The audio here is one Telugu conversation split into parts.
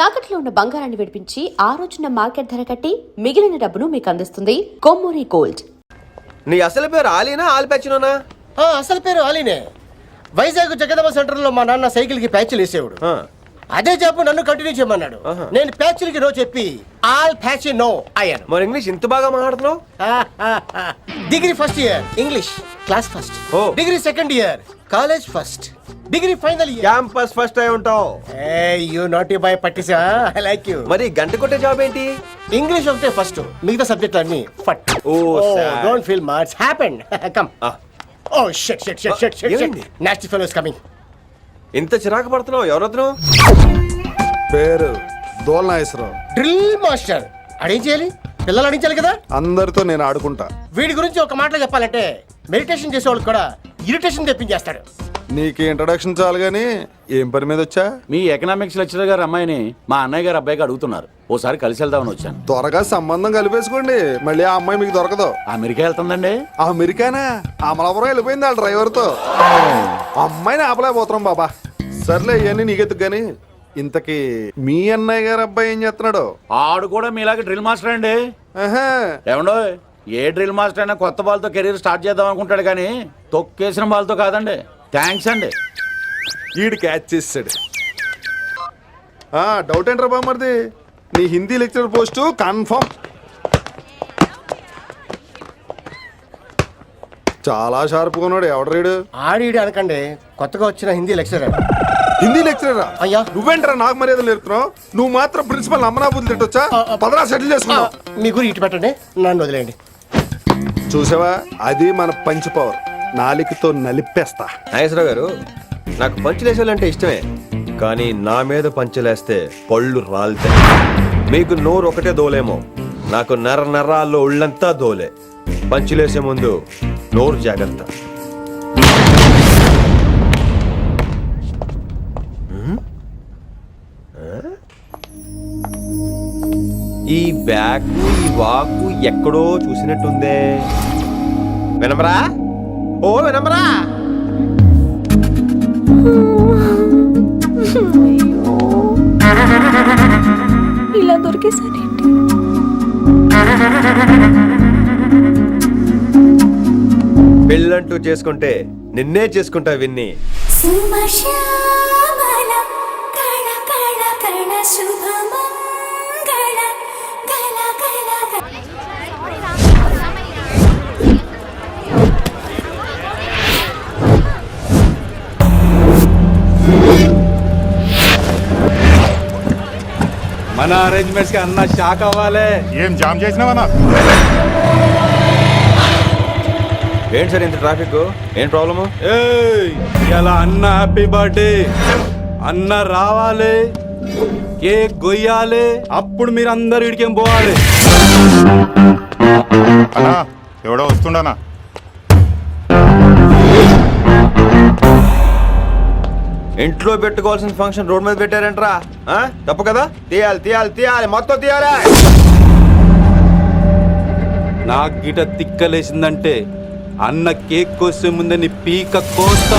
తాకట్లో ఉన్న బంగారాన్ని విడిపించి ఆ రోజున మార్కెట్ ధర కట్టి మిగిలిన డబ్బును మీకు అందిస్తుంది కొమ్మూరి గోల్డ్. నీ అసలు పేరు ఆలీనా ఆల్పచ్చినోనా? అసలు పేరు ఆలీనే. వైజాగ్ జగదమ్మ సెంటర్ లో మా నాన్న సైకిల్ కి ప్యాచ్లు వేసేవాడు. అదే జాబ్ నన్ను కంటిన్యూ చేయమన్నాడు. నేను ప్యాచ్లకి నో చెప్పి ఆల్ ప్యాచ్ నో అయ్యాను. మరి ఇంగ్లీష్ ఇంత బాగా మాట్లాడుతున్నావు? Degree first year English class first, degree second year college first, degree final year campus first అయి ఉంటావు. యూ నాటీ బాయ్ పట్టిసా, ఐ లైక్ యూ. మరి గంట కొట్టే జాబ్ ఏంటి? ఇంగ్లీష్ ఒకటే ఫస్ట్, మిగతా సబ్జెక్ట్ అన్ని ఫట్. Don't feel much happened. Come. Oh shit shit shit shit shit. Nasty fellows coming. ఇంత చిరాకు పడుతున్నావు? ఎవరొద్దు? పేరు దోల్నాగేశ్వరరావు. Drill master. అడేం చేయాలి? పిల్లలు అడించాలి కదా. అందరితో నేను ఆడుకుంటా. వీడి గురించి ఒక మాటలో చెప్పాలంటే మెడిటేషన్ చేసేవాళ్ళు కూడా ఇరిటేషన్ తెప్పించేస్తాడు. నీకు ఇంట్రడక్షన్ చాలు గానీ ఏం పని మీద వచ్చా? మీ ఎకనామిక్స్ లెక్చరర్ గారు అమ్మాయిని మా అన్నయ్య గారు అబ్బాయికి అడుగుతున్నారు. ఓసారి కలిసి వెళ్దామని వచ్చాను. త్వరగా సంబంధం కలిపేసుకోండి, మళ్ళీ ఆ అమ్మాయి మీకు దొరకదు. అమెరికా వెళ్తుందండి. అమెరికానా? అమలాపురం వెళ్ళిపోయింది వాళ్ళ డ్రైవర్తో. అమ్మాయిని ఆపలేకపోతున్నాం బాబా. సర్లే ఇవన్నీ నీకెత్తుకు గాని ఇంతకీ మీ అన్నయ్య గారు అబ్బాయి ఏం చేస్తున్నాడు? ఆడు కూడా మీలాగే డ్రిల్ మాస్టర్ అండి. ఏమండో, ఏ డ్రిల్ మాస్టర్ అయినా కొత్త బాల్తో కెరీర్ స్టార్ట్ చేద్దాం అనుకుంటాడు కానీ తొక్కేసిన బాల్తో కాదండి. థ్యాంక్స్ అండి. ఈడు క్యాచ్ చేసాడు. డౌట్ ఏంట్రా బామ్మర్ది? నీ హిందీ లెక్చరర్ పోస్టు కన్ఫర్మ్. చాలా షార్ప్గా ఉన్నాడు. ఎవడరీడు? ఆడీడు అనకండి, కొత్తగా వచ్చిన హిందీ లెక్చరర్. హిందీ లెక్చరరా? అయ్యా నువ్వేంట్రా నాకు మర్యాదలు నేర్పుతున్నావు? నువ్వు మాత్రం ప్రిన్సిపల్ అమ్మనాబుద్ధి తిట్టొచ్చా? పదరా సెటిల్ చేసుకున్నావు. మీ గురి ఇటు పెట్టండి, నన్ను వదిలేయండి. చూసావా, అది మన పంచ్ పవర్. నాలికతో నలిపేస్తా. నాగేశ్వరరావు గారు, నాకు పంచులేసాలంటే ఇష్టమే, కానీ నా మీద పంచులేస్తే పళ్ళు రాలుతాయి. మీకు నోరు ఒకటే దోలేమో, నాకు నరాల్లో ఒళ్ళంతా దోలే. పంచులేసే ముందు నోరు జాగ్రత్త. ఈ బ్యాగు ఈ వాకు ఎక్కడో చూసినట్టుందే. వినమరా? ఓ వినమరా? ఇలా దొరికేసానండి. పెళ్ళంటూ చేసుకుంటే నిన్నే చేసుకుంటా విన్ని. మన అరేంజ్మెంట్స్ కి అన్న షాక్ అవ్వాలి. ఏం జామ్ చేసినావన్నా? ఏంటి సార్ ఇంత ట్రాఫిక్? ఏం ప్రాబ్లము? ఇలా అన్న హ్యాపీ బర్త్డే, అన్న రావాలి, కేక్ గొయ్యాలి, అప్పుడు మీరు అందరు ఇడికేం పోవాలి. అన్నా ఎవడో వస్తుండనా? ఇంట్లో పెట్టుకోవాల్సిన ఫంక్షన్ రోడ్ మీద పెట్టారంట్రా. తప్పు కదా? తీయాలి తీయాలి తీయాలి, మొత్తం తీయాలి. నాకు గిట తిక్కలేసిందంటే అన్న కేక్ కోసే ముందే నీ పీక కోస్తా.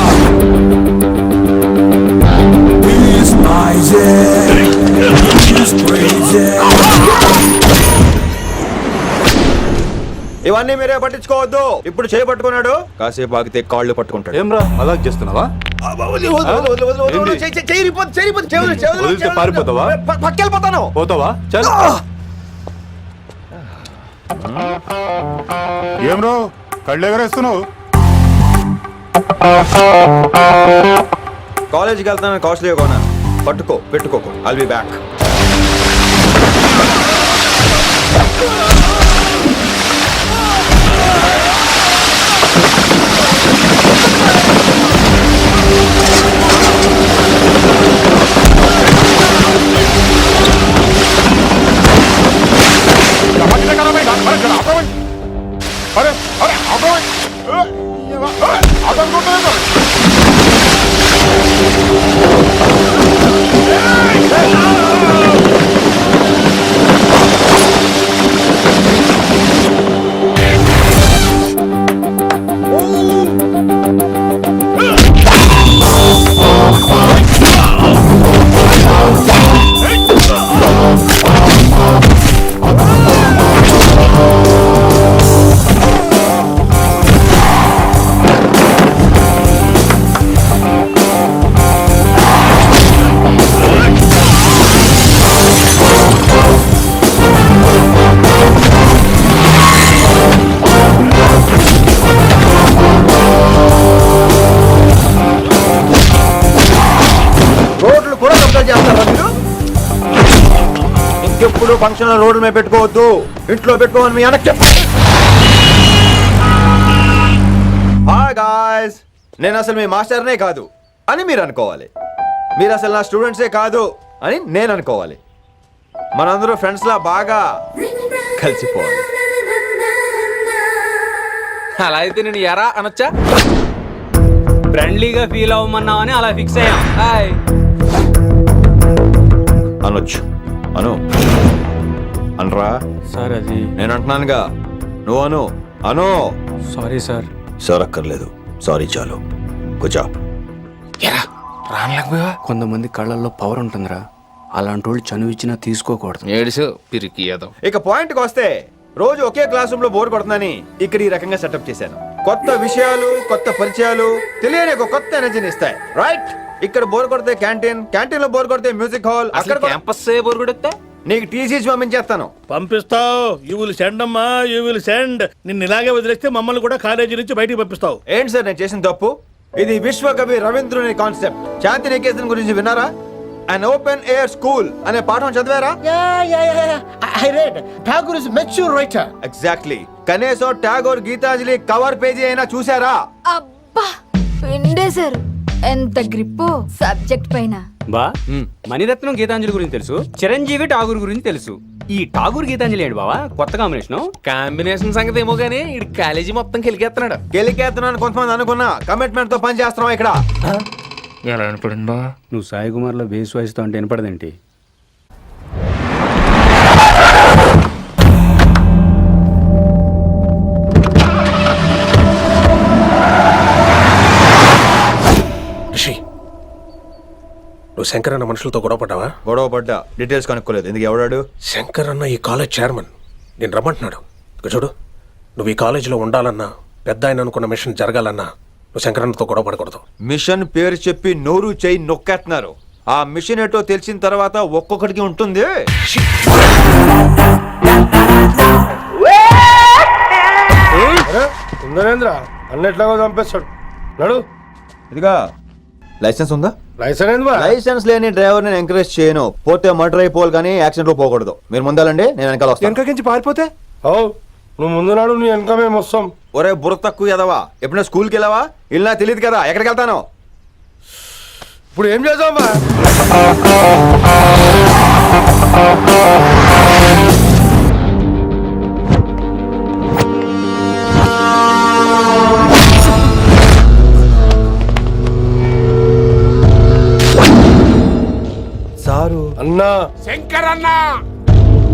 ఇవన్నీ మీరే పట్టించుకోవద్దు. ఇప్పుడు చేయి పట్టుకున్నాడు, కాసేపు ఆగితే కాళ్ళు పట్టుకుంటాడు. ఏమ్రా అలా చేస్తున్నావా? పారిపోతావా? పక్కెళ్ళిపోతాను. పోతావా? చల్. ఏం రో కళ్ళు ఎగరేస్తున్నావు? కాలేజీకి వెళ్తాను, కాస్ట్లీ కొనా. పట్టుకో, పెట్టుకోకు. I'll be back. అరే అరే ఇంకెప్పుడు ఫంక్షన్ రోడ్డు మీద పెట్టుకోవద్దు, ఇంట్లో పెట్టుకోమని మీ అన్నకి చెప్పు. హాయ్ గాయ్స్, నేను అసలు మీ మాస్టర్నే కాదు అని మీరు అనుకోవాలి. మీరు అసలు నా స్టూడెంట్సే కాదు అని నేను అనుకోవాలి. మనందరూ ఫ్రెండ్స్ లా బాగా కలిసిపోవాలి. అలా అయితే నేను ఎరా అనొచ్చా? ఫ్రెండ్లీగా ఫీల్ అవ్వమన్నావని అలా ఫిక్స్ అయ్యాం. హాయ్ అనొచ్చు, అను అనరా. సార్ అది నేను అంటున్నానుగా, నువ్వు అను. అను. Sorry sir. సార్ అక్కర్లేదు, సారీ చాలు. కూర్చో. కొంతమంది కళ్ళల్లో పవర్ ఉంటుందిరా, అలాంటి వాళ్ళు చనువు ఇచ్చినా తీసుకోకూడదు. ఏడుసు పిరికి ఏదో. ఇక పాయింట్కి వస్తే, రోజు ఒకే క్లాస్ రూమ్ లో బోర్ కొడుతుందని ఇక్కడ ఈ రకంగా సెటప్ చేశాను. కొత్త విషయాలు, కొత్త పరిచయాలు తెలియని ఒక కొత్త ఎనర్జీని ఇస్తాయి. రైట్? ఇక్కడ బోర్ కొడితే క్యాంటీన్, క్యాంటీన్ లో బోర్ కొడితే మ్యూజిక్ హాల్, అక్కడ క్యాంపస్ బోర్ కొడితే నీకు టీసీస్ పంపించేస్తాను. పంపిస్తావు. యూ విల్ సెండ్ అమ్మా, యూ విల్ సెండ్. నిన్ను ఇలాగే వదిలేస్తే మమ్మల్ని కూడా కాలేజీ నుంచి బయటికి పంపిస్తావు. ఏంటి సార్ నేను చేసిన తప్పు? ఇది విశ్వకవి రవీంద్రుని కాన్సెప్ట్. శాంతి నికేతన్ గురించి విన్నారా? అన్ ఓపెన్ ఎయిర్ స్కూల్ అనే పాఠం చదివారా? I read. Tagore is a mature writer. Exactly. కనీసం టాగోర్ గీతాంజలి కవర్ పేజీ అయినా చూసారా? అబ్బా పిండేశారు. ఎంత గ్రిప్పు సబ్జెక్ట్ పైన. బా మణిరత్నం గీతాంజలి గురించి తెలుసు, చిరంజీవి ఠాగూర్ గురించి తెలుసు. ఈ ఠాగూర్ గీతాంజలి ఏంటి బావా కొత్త కాంబినేషన్? కాంబినేషన్ సంగతి ఏమో గానీ ఈ కాలేజీ మొత్తం కెలికేస్తున్నాడు. గెలికేస్తున్నాను కొంతమంది అనుకున్నా, కమిట్మెంట్ తో పని చేస్తున్నాం ఇక్కడ. ఎలా అనిపడిందా? నువ్వు సాయి కుమార్ లో బేస్ వాయిస్తో అంటే వినపడదేంటి? రిషి, నువ్వు శంకర్ అన్న మనుషులతో గొడవ పడ్డావా? గొడవ పడ్డా, డీటెయిల్స్ కనుక్కోలేదు. ఎందుకు? ఎవడాడు? శంకర్ అన్న ఈ కాలేజ్ చైర్మన్. నేను రమ్మంటున్నాడు. ఇక చూడు, నువ్వు ఈ కాలేజీలో ఉండాలన్నా, పెద్ద ఆయన అనుకున్న మిషన్ జరగాలన్నా నువ్వు శంకర్ అన్నతో గొడవ పడకూడదు. మిషన్ పేరు చెప్పి నోరు చేయి నొక్కేస్తున్నారు. ఆ మిషన్ ఏటో తెలిసిన తర్వాత ఒక్కొక్కడికి ఉంటుంది. ఉందనేంద్ర అన్నెట్లాగో చంపేస్తాడు. నడు. ఇదిగా లైసెన్స్ ఉందా? లైసెన్స్ లైసెన్స్ లేని డ్రైవర్ నేను ఎంకరేజ్ చేయను. పోతే మర్డర్ అయిపోవాలి కానీ యాక్సిడెంట్ లో పోకూడదు. మీరు ముందాలండి, నేను వెనకాల వస్తాను. వెనకకించి పారిపోతే నువ్వు ముందు నాడు నీ వెనక మేము వస్తాం. ఒరే బుర్ర తక్కువ ఎదవా, ఎప్పుడైనా స్కూల్కి వెళ్ళావా? ఇలా తెలియదు కదా ఎక్కడికి వెళ్తాను. ఇప్పుడు ఏం చేద్దామా? సారు అన్నా, శంకర్ అన్న,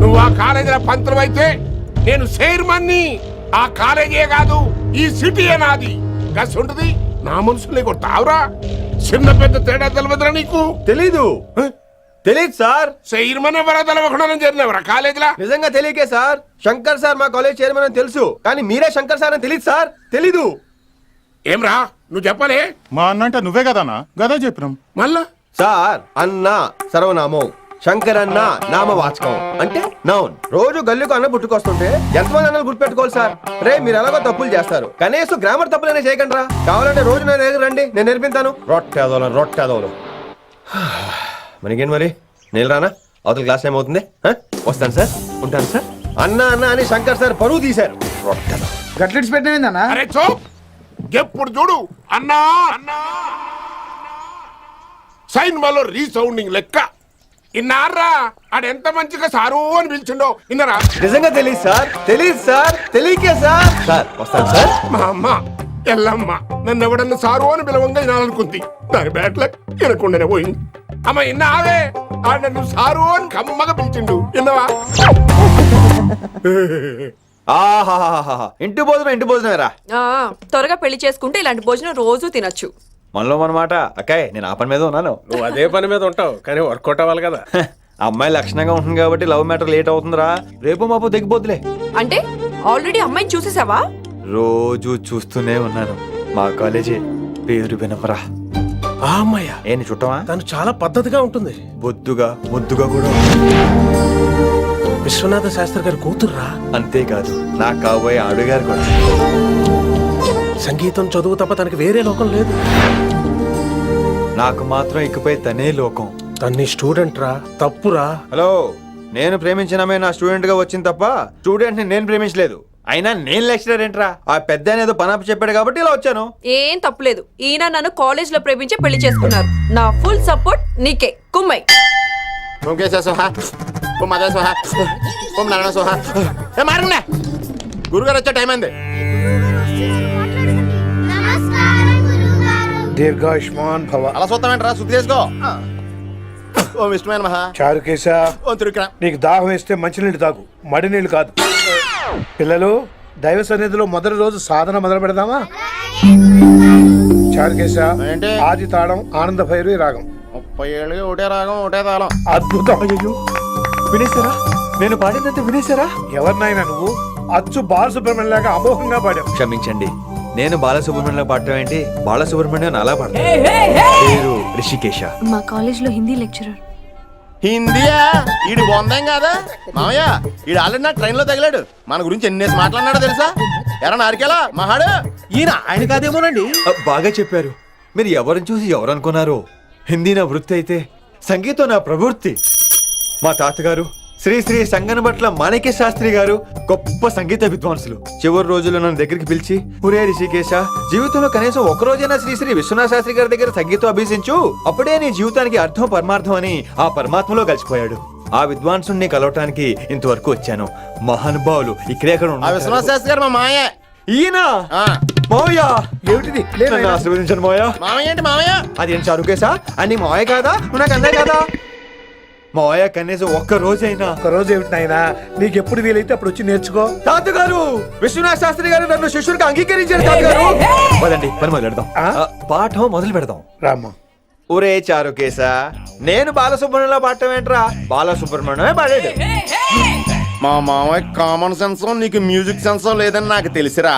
నువ్వు ఆ కాలేజీలో పంతులు అయితే నేను చైర్మన్ని. ఆ కాలేజీ కాదు, ఈ సిటీ నాది. గస్ ఉంటుంది నా మనుషుల్ని కొట్టావురా. చిన్న పెద్ద తేడా తెలవదురా నీకు? తెలీదు. తెలీదు సార్. చైర్మన్ ఎవరో తెలవకుండా చేరినవరా కాలేజీలో? నిజంగా తెలియకే సార్. శంకర్ సార్ మా కాలేజ్ చైర్మన్ అని తెలుసు, కానీ మీరే శంకర్ సార్ అని తెలియదు సార్. తెలీదు. ఏమ్రా నువ్వు చెప్పలే? మా అన్న అంటే నువ్వే కదన్నా, గదా చెప్పినాం. మళ్ళా సార్ అన్న సర్వనామం, శంకర్ అన్న నామవాచకం అంటే నౌన్. రోజు గల్లుకు అన్న పుట్టుకొస్తుంటే ఎంతమంది అన్నలు గుర్తుపెట్టుకోవాలి సార్? రే మీరు ఎలాగో తప్పులు చేస్తారు, కనీసం గ్రామర్ తప్పులనే చేయకండి రా. కావాలంటే రోజు నా దగ్గర రండి, నేను నేర్పిస్తాను. రొట్టెదోలం. మనకేం మరి? నేను రానా? అవతల క్లాస్ టైం అవుతుంది. వస్తాను సార్, ఉంటాను సార్. అన్న అన్న అని శంకర్ సార్ పరువు తీశారు. గట్లెట్స్ పెట్టినా? అరే చో, ఎప్పుడు చూడు అన్నా అన్నా. సైన్ malo రీసౌండింగ్ లెక్క. ఇన్నారా ఆడెంత మంచిగా సారు అని పిలిచిండో ఇన్నరా? నిజంగా తెలియదు సార్, తెలియదు సార్, తెలియకే సార్. సార్ వస్తాను సార్. మా అమ్మ ఎల్లమ్మ నన్ను ఎవడన్నా సారు అని పిలవంగా వినాలనుకుంది. దాని బ్యాట్ల వినకుండానే పోయింది. అమ్మ ఇన్నావే, ఆడ నన్ను సారు అని కమ్మగా పిలిచిండు. విన్నవా? ఆహాహాహా, ఇంటి భోజనమేరా. త్వరగా పెళ్లి చేసుకుంటే ఇలాంటి భోజనం రోజు తినొచ్చు. మనలో మనమాట. అక్కాయ్ నేను ఆ పని మీద ఉన్నాను. నువ్వు అదే పని మీద ఉంటావు, కానీ వర్కౌట్ అవ్వాలి కదా. అమ్మాయి లక్షణంగా ఉంటుంది కాబట్టి లవ్ మ్యాటర్ లేట్ అవుతుందిరా. రేపు మాపు దిగిపోతులే. అంటే ఆల్రెడీ అమ్మాయిని చూసేసావా? రోజు చూస్తూనే ఉన్నాను. మా కాలేజీ పేరు వినమరా. ఆ అమ్మాయ ఏంటి చుట్టమా? తను చాలా పద్ధతిగా ఉంటుంది. బొద్దుగా ముద్దుగా కూడా. విశ్వనాథ శాస్త్రి గారి కూతుర్రా. అంతేకాదు నా కాబోయే ఆడుగారు కూడా. సంగీతం చదువు తప్ప తనకి వేరే లోకం లేదు. నాకు మాత్రం ఇకపై తనే లోకం. తన్ని స్టూడెంట్ రా, తప్పురా. హలో, నేను ప్రేమించిన అమ్మాయి నా స్టూడెంట్ గా వచ్చింది తప్ప స్టూడెంట్ ని నేను ప్రేమించలేదు. అయినా నేను లెక్చరర్ ఏంట్రా? ఆ పెద్ద ఏదో పనాపు చెప్పాడు కాబట్టి ఇలా వచ్చాను. ఏం తప్పులేదు. ఈయన నన్ను కాలేజ్ లో ప్రేమించి పెళ్లి చేసుకున్నారు. నా ఫుల్ సపోర్ట్ నీకే. కుమ్మై. ఓం కేశవ సోహా, ఓం మదన సోహా, ఓం నారాయణ సోహా. ఏ మారండి, గురుగారు వచ్చే టైం అయింది. దీర్ఘాయుష్మాన్ భవ. అలా చూస్తామంటారా? శుద్ధి చేసుకో. ఓం విష్ణుమైన మహా. చారుకేశ, ఓం త్రివిక్రమ. నీకు దాహం వేస్తే మంచినీళ్ళు తాగు, మడి నీళ్ళు కాదు. పిల్లలు, దైవ సన్నిధిలో మొదటి రోజు సాధన మొదలు పెడదామా? చారుకేశ, ఏంటి? ఆది తాళం ఆనంద భైరవి రాగం. 30 ఏళ్ళకి ఒకటే రాగం ఒకటే తాళం. అద్భుతం. వినేశారా? నేను పాడిందంటే వినేశారా? ఎవరినైనా నువ్వు అచ్చు బాలసుబ్రహ్మణ్యం లాగా అమోఘంగా పాడావు. క్షమించండి, నేను బాలసుబ్రహ్మణ్యంలో పాడటం ఏంటి? బాలసుబ్రహ్మణ్యం అలా పాడతాను. పేరు రిషికేశ. మా కాలేజ్ లో హిందీ లెక్చరర్. హిందీయా? ఈడు బొందేం కాదా మామయ్య? ఈడు ఆల్రెడీ నా ట్రైన్ లో తగిలాడు. మన గురించి ఎన్నేసి మాట్లాడినాడో తెలుసా? ఎరా నారికేలా మహాడు, ఈయన ఆయన కాదేమోనండి. బాగా చెప్పారు. మీరు ఎవరిని చూసి ఎవరు అనుకున్నారు? హిందీ నా వృత్తి అయితే సంగీతం నా ప్రవృత్తి. మా తాతగారు శ్రీ శ్రీ సంగనబట్ల మాణిక్య శాస్త్రి గారు గొప్ప సంగీత విద్వాంసులు. చివరి రోజుల్లో నన్ను దగ్గరికి పిలిచి, పురే రిషికేశ, జీవితంలో కనీసం ఒక రోజైనా శ్రీ శ్రీ విశ్వనాథ శాస్త్రి గారి దగ్గర సంగీతం అభ్యసించు, అప్పుడే నీ జీవితానికి అర్థం పరమార్థం అని ఆ పరమాత్మలో కలిసిపోయాడు. ఆ విద్వాంసుని కలవటానికి ఇంతవరకు వచ్చాను. మహానుభావులు ఇక్కడే అక్కడ ఆ విశ్వనాథ శాస్త్రి గారు మా మామయ్య. ఈయన ఆ, మోయా ఏమిటిది? నన్ను ఆశీర్వదించండి మోయా. మామయ్య ఏంటి మామయ్య? అదేం చారుకేశా? అని మావయ్య కాదా? నువ్వు నాకు అన్నయ్య కదా? మావయ్య కనీసం ఒక్క రోజైనా. ఒక రోజు ఏమిటి నాయనా, నీకు ఎప్పుడు వీలైతే అప్పుడు వచ్చి నేర్చుకో. తాతగారు విశ్వనాథ శాస్త్రి గారు నన్ను శిష్యుడికి అంగీకరించారు. తాతగారు పదండి, పని మొదలు పెడదాం. పాఠం మొదలు పెడదాం. రామ్మా. ఒరే చారుకేశా, నేను బాలసుబ్రహ్మణ్యంలో పాడటం ఏంట్రా? బాలసుబ్రహ్మణ్యమే పాడాడు. మా మామయ్య కామన్ సెన్స్, నీకు మ్యూజిక్ సెన్స్ లేదని నాకు తెలిసిరా.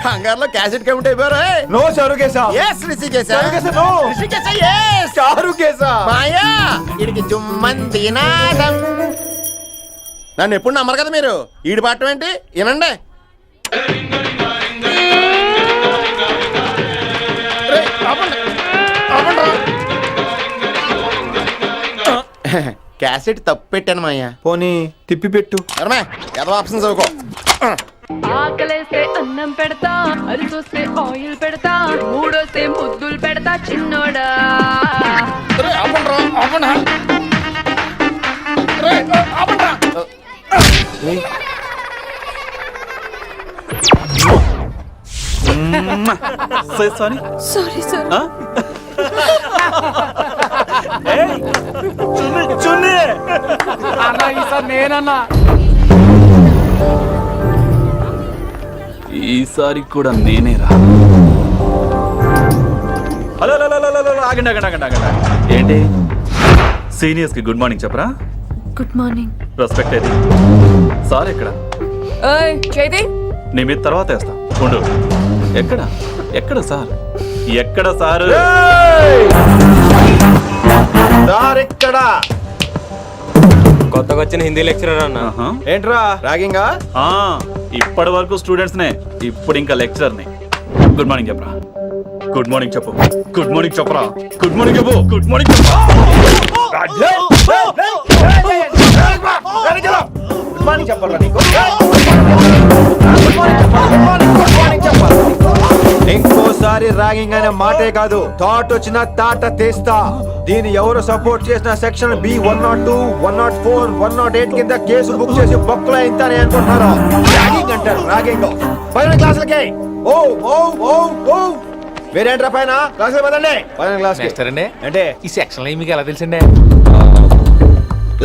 హంగార్లో క్యాసెట్ కమిట్ అయిపోయారు. No Charukesha. Yes Rishikesha. Charukesha, no. Rishikesha, yes. Charukesha. మాయా, ఈడికి జుమ్మంది నాదం. నన్ను ఎప్పుడు నమ్మరు కదా మీరు. ఈడి పాడటం ఏంటి? వినండి. రేయ్, ఆపండి, ఆపండి. క్యాసెట్ తప్పు పెట్టాను మాయా. పోనీ తిప్పి పెట్టు. ఏదో ఆప్షన్ చదువుకో. ఆకలేస్తే అన్నం పెడతా, అరిసొస్తే ఆయిల్ పెడతా, మూడొస్తే ముద్దులు పెడతా చిన్నోడా. Sorry sir. ఈసారి కూడా నేనేరా. హలో హలో హలో హలో, ఆగండి ఆగండి ఆగండి ఆగండి. ఏంటి సీనియర్స్ కి గుడ్ మార్నింగ్ చెప్పరా? Good morning. రెస్పెక్ట్ అయితే సార్ ఎక్కడ? చేతి నీ మీద తర్వాత వేస్తా ఉండు. ఎక్కడ ఎక్కడ సార్? ఎక్కడ సార్? ఇక్కడ కొత్తగా వచ్చిన హిందీ లెక్చరర్ అన్న. ఏంట్రా రాగింగా? ఇప్పటి వరకు స్టూడెంట్స్ నే, ఇప్పుడు ఇంకా లెక్చరర్ ని. గుడ్ మార్నింగ్ చెప్పరా. గుడ్ మార్నింగ్ చెప్పు. గుడ్ మార్నింగ్ చెప్పరా. గుడ్ మార్నింగ్ చెప్పు. గుడ్ మార్నింగ్ చెప్పు. ఇంకోసారి ర్యాగింగ్ అనే మాటే కాదు, థాట్ వచ్చిన తాట తీస్తా. దీన్ని ఎవరు సపోర్ట్ చేసిన సెక్షన్ బి 102, 104, 108 కింద కేసు బుక్ చేసి బొక్కలో ఇంతానే అనుకుంటున్నారు. ర్యాగింగ్ అంటారు, ర్యాగింగ్. పైన క్లాసులకి ఓ ఓ ఓ ఓ వేరేంట్రా పైన క్లాసులు పదండి. పైన క్లాస్ అంటే ఈ సెక్షన్ లో మీకు ఎలా తెలిసిండే?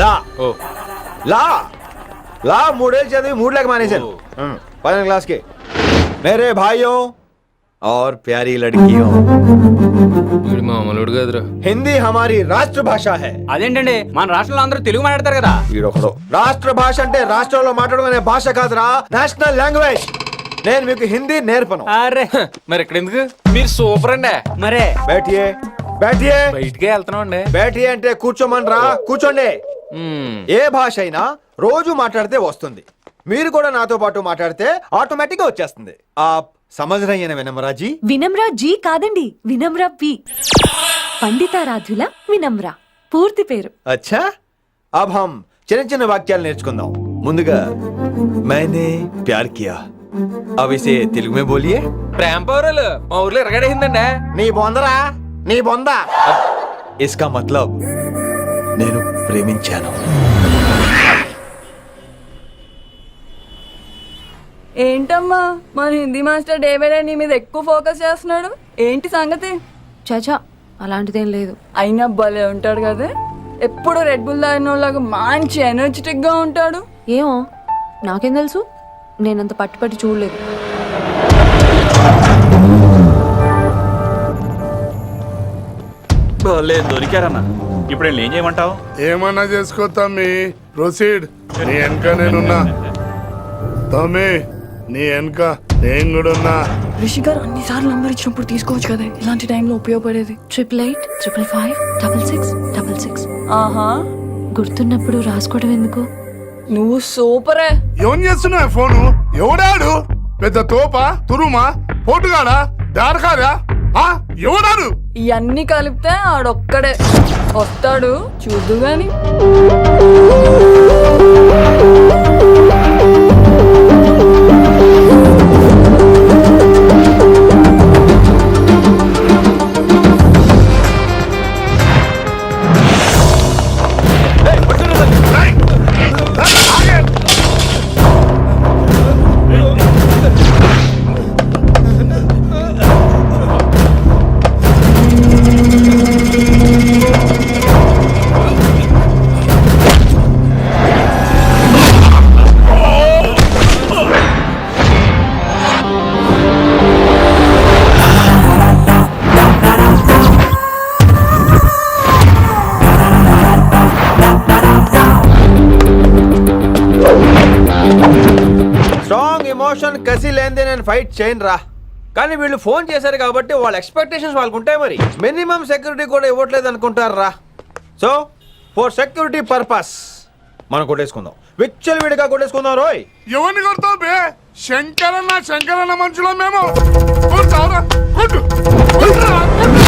లా లా లా 3 ఏళ్ళు చదివి 3 लाख మానేశాను. పైన क्लास के मेरे भाइयों और प्यारी लड़कियों, మామూలుడు కదరా. हिंदी हमारी राष्ट्र भाषा है. అదేంటండి, మన రాష్ట్రంలో అందరూ తెలుగు మాట్లాడతారు కదా. ఈడొకడు రాష్ట్ర భాష అంటే రాష్ట్రంలో మాట్లాడుకునే భాష కాదురా, నేషనల్ లాంగ్వేజ్. నేను మీకు హిందీ నేర్పను. అరే మరి ఇక్కడ ఎందుకు? మీరు సూపర్ అండి. మరే बैठिए बैठिए బయటికే వెళ్తున్నాం అండి. बैठिए అంటే కూర్చోమనరా, కూర్చోండి. ఏ భాష అయినా రోజు మాట్లాడితే వస్తుంది. మీరు కూడా నాతో పాటు మాట్లాడితే ఆటోమేటిక్ గా వచ్చేస్తుంది. ఆప్ సమझ रही हैं विनम्रा जी? వినమ్రా జీ కాదండి, వినమ్రా పి. పండితారాధ్యుల వినమ్రా పూర్తి పేరు. अच्छा, अब हम చిన్న చిన్న వాక్యాలు నేర్చుకుందాం. ముందుగా मैंने प्यार किया. अब इसे తెలుగు में बोलिए. ప్రేమ పౌరులు మా ఊర్లో ఎరగడేసిందండి. నీ బొందరా నీ బొంద. इसका मतलब నేను ప్రేమించాను. ఏంటమ్మా మన Hindi master day by day నీ మీద ఎక్కువ ఫోకస్ చేస్తున్నాడు. ఏంటి సంగతి? చాచా అలాంటిదేం లేదు. అయినా భలే ఉంటాడు కదా, ఎప్పుడు రెడ్ బుల్ తాగిన వాళ్ళగా మంచి ఎనర్జెటిక్ గా ఉంటాడు. ఏమో నాకేం తెలుసు, నేనంత పట్టుపట్టి చూడలేదు. లేదు దొరికారన్నా. ఇప్పుడు ఏం చేయమంటావు? ఏమన్నా చేసుకో తమ్మి, ప్రొసీడ్. నీ వెనక నేనున్నా తమ్మి, నీ వెనక నేను కూడా ఉన్నా. రిషి గారు అన్నిసార్లు నంబర్ ఇచ్చినప్పుడు తీసుకోవచ్చు కదా, ఇలాంటి టైంలో ఉపయోగపడేది. 8885556666. ఆహా, గుర్తున్నప్పుడు రాసుకోవడం ఎందుకు? నువ్వు సూపరే. ఏం చేస్తున్నావు ఫోను? ఎవడాడు? పెద్ద తోప, తురుమా, పోటుగాడా, దారకారా? ఎవడాడు? ఇవన్నీ కలిపితే ఆడొక్కడే వస్తాడు, చూద్దు గాని. స్ట్రాంగ్ ఎమోషన్ కసి లేనిదే నేను ఫైట్ చేయను రా. కానీ వీళ్ళు ఫోన్ చేశారు కాబట్టి వాళ్ళ ఎక్స్పెక్టేషన్స్ వాళ్ళకు ఉంటాయి. మరి మినిమం సెక్యూరిటీ కూడా ఇవ్వట్లేదు అనుకుంటారు రా. సో ఫర్ సెక్యూరిటీ పర్పస్ మనం కొట్టేసుకుందాం, విచ్చలు విడిగా కొట్టేసుకుందాం. రోయ్ ఎవరిని కొడతావు బే? శంకరన్న మనుషులో మేము. కొడతావురా? కొట్టు, కొట్టురా, కొట్టు.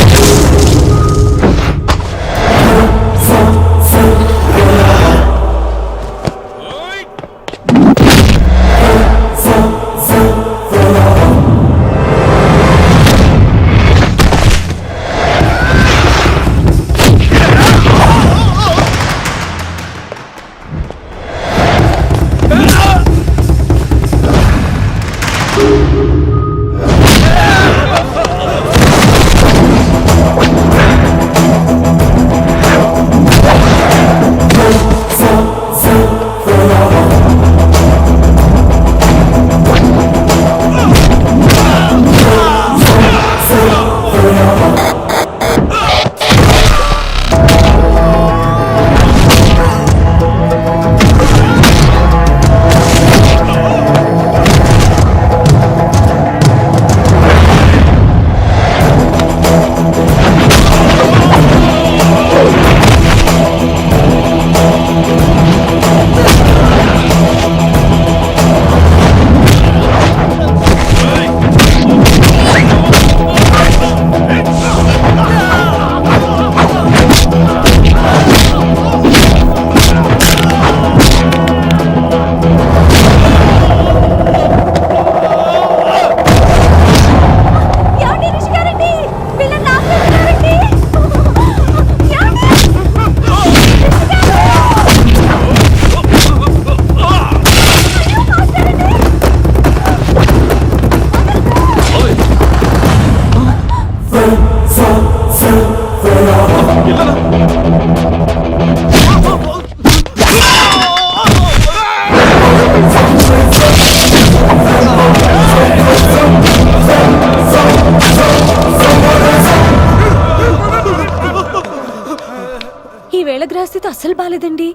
గ్రహస్థితి అస్సలు బాలేదండి.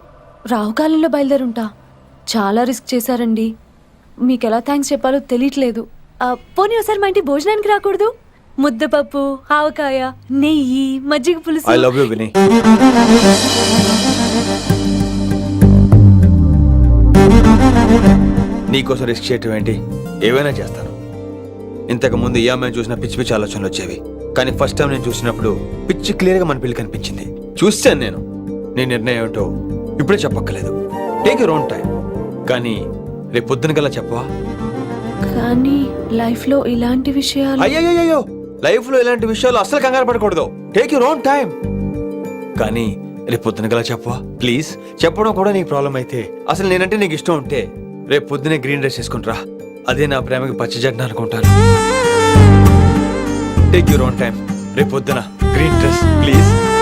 రావుకాలంలో బయలుదేరుంటా. చాలా రిస్క్ చేశారండి. మీకు ఎలా థ్యాంక్స్ చెప్పాలో తెలియట్లేదు. పోనీ ఒకసారి మా ఇంటి భోజనానికి రాకూడదు? ముద్దపప్పు, ఆవకాయ, నెయ్యి, మజ్జిగ పులుసు. ఐ లవ్ యు విని. నీకోసం రిస్క్ చేయటం ఏంటి? ఏవైనా చేస్తాను. ఇంతకు ముందు ఈ అమ్మాయిని చూసిన పిచ్చి పిచ్చి ఆలోచనలు వచ్చేవి, కానీ ఫస్ట్ టైం నేను చూసినప్పుడు పిచ్చి క్లియర్గా మన పిల్లి కనిపించింది. చూశాను నేను. నీ నిర్ణయం ఏమిటో ఇప్పుడే చెప్పక్కర్లేదు. Take your own time. కానీ రేపు పొద్దున కల్లా చెప్పవా? కానీ లైఫ్లో ఇలాంటి విషయాలు అయ్యో, లైఫ్ లో ఇలాంటి విషయాలు అస్సలు కంగారు పడకూడదు. Take your own time. కానీ రేపు పొద్దున గల చెప్పవా ప్లీజ్? చెప్పడం కూడా నీకు ప్రాబ్లం అయితే, అసలు నేనంటే నీకు ఇష్టం ఉంటే రేపు పొద్దునే గ్రీన్ డ్రెస్ వేసుకుంటారా. అదే నా ప్రేమకి పచ్చి జగ్న అనుకుంటాను. Take your own time. రేపు పొద్దున గ్రీన్ డ్రెస్ ప్లీజ్.